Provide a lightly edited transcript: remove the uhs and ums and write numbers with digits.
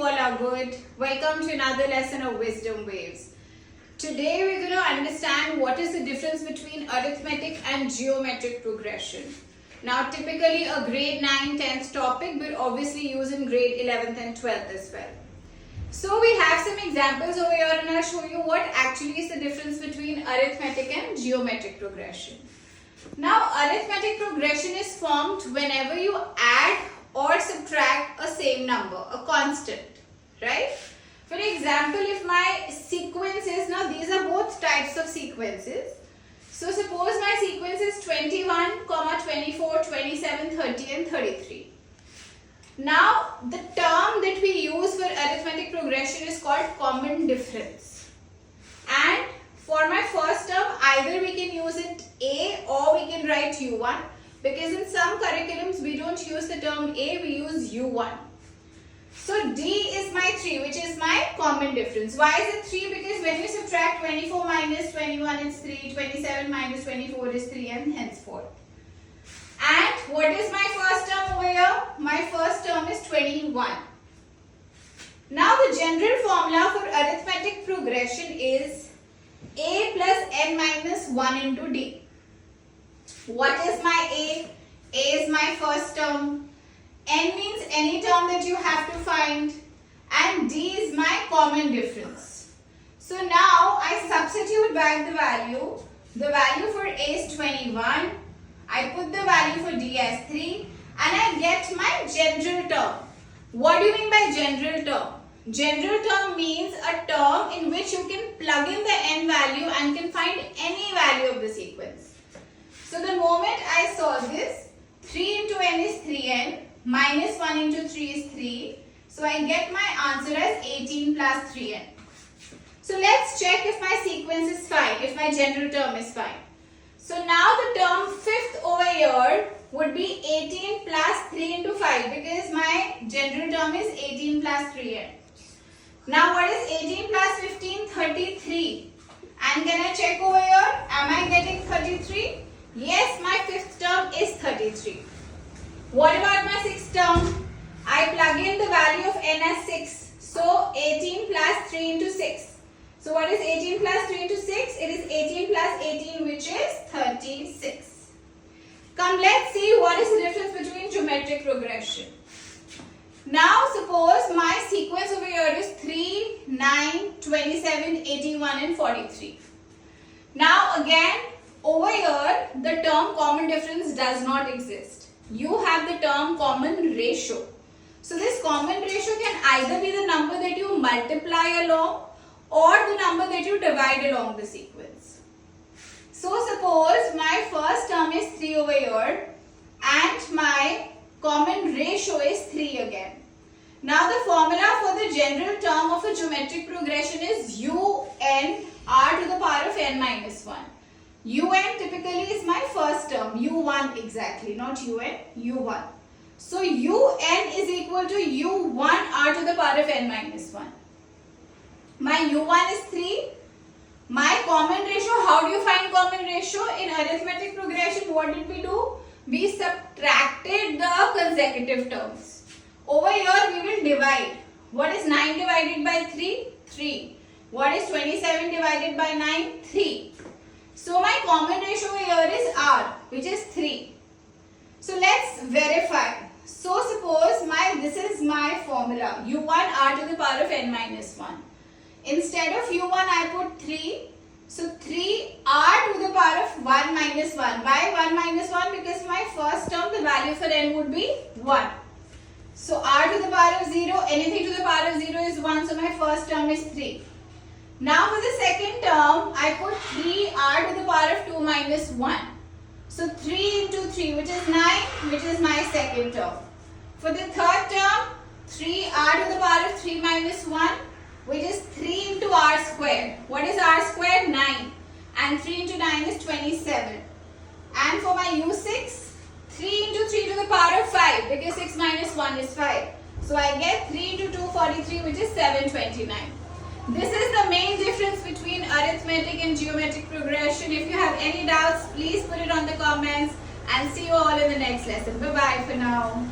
all are good. Welcome to another lesson of Wisdom Waves. Today we're going to understand what is the difference between arithmetic and geometric progression. Now typically a grade 9, 10th topic but obviously used in grade 11th and 12th as well. So we have some examples over here and I'll show you what actually is the difference between arithmetic and geometric progression. Now arithmetic progression is formed whenever you add or subtract a same number, a constant, right? For example, if my sequence is, now these are both types of sequences. So suppose my sequence is 21, 24, 27, 30 and 33. Now the term that we use for arithmetic progression is called common difference. And for my first term, either we can use it A or we can write U1. Because in some curriculums we don't use the term A, we use U1. So D is my 3, which is my common difference. Why is it 3? Because when you subtract 24 minus 21 is 3, 27 minus 24 is 3 and henceforth. And what is my first term over here? My first term is 21. Now the general formula for arithmetic progression is A plus n minus 1 into D. What is my A? A is my first term. N means any term that you have to find. And D is my common difference. So now I substitute back the value. The value for A is 21. I put the value for D as 3. And I get my general term. What do you mean by general term? General term means a term in which you can plug in the n value and can find any value of the sequence. So the moment I solve this, 3 into n is 3n, minus 1 into 3 is 3. So I get my answer as 18 plus 3n. So let's check if my sequence is fine, if my general term is fine. So now the term fifth over here would be 18 plus 3 into 5 because my general term is 18 plus 3n. Now what is 18 plus 15? 33. And can I check over here? Am I getting 33? Yes, my fifth term is 33. What about my sixth term? I plug in the value of n as 6. So 18 plus 3 into 6. So what is 18 plus 3 into 6? It is 18 plus 18 which is 36. Come, let's see what is the difference between geometric progression. Now suppose my sequence over here is 3, 9, 27, 81 and 43. Now again, over here, the term common difference does not exist. You have the term common ratio. So this common ratio can either be the number that you multiply along or the number that you divide along the sequence. So suppose my first term is 3 over here and my common ratio is 3 again. Now the formula for the general term of a geometric progression is un r to the power of n minus 1. Un typically is my first term, u1 exactly, not un, u1. So un is equal to u1 r to the power of n minus 1. My u1 is 3. My common ratio, how do you find common ratio? In arithmetic progression, what did we do? We subtracted the consecutive terms. Over here, we will divide. What is 9 divided by 3? 3. What is 27 divided by 9? 3. So my common ratio here is r, which is 3. So let's verify. So suppose this is my formula, u1 r to the power of n minus 1. Instead of u1 I put 3. So 3 r to the power of 1 minus 1. Why 1 minus 1? Because my first term the value for n would be 1. So r to the power of 0, anything to the power of 0 is 1. So my first term is 3. Now for the second term, I put 3r to the power of 2 minus 1. So 3 into 3 which is 9, which is my second term. For the third term, 3r to the power of 3 minus 1, which is 3 into r squared. What is r squared? 9. And 3 into 9 is 27. And for my u6, 3 into 3 to the power of 5 because 6 minus 1 is 5. So I get 3 into 2, 43 which is 729. This is the main difference between arithmetic and geometric progression. If you have any doubts, please put it on the comments and see you all in the next lesson. Bye-bye for now.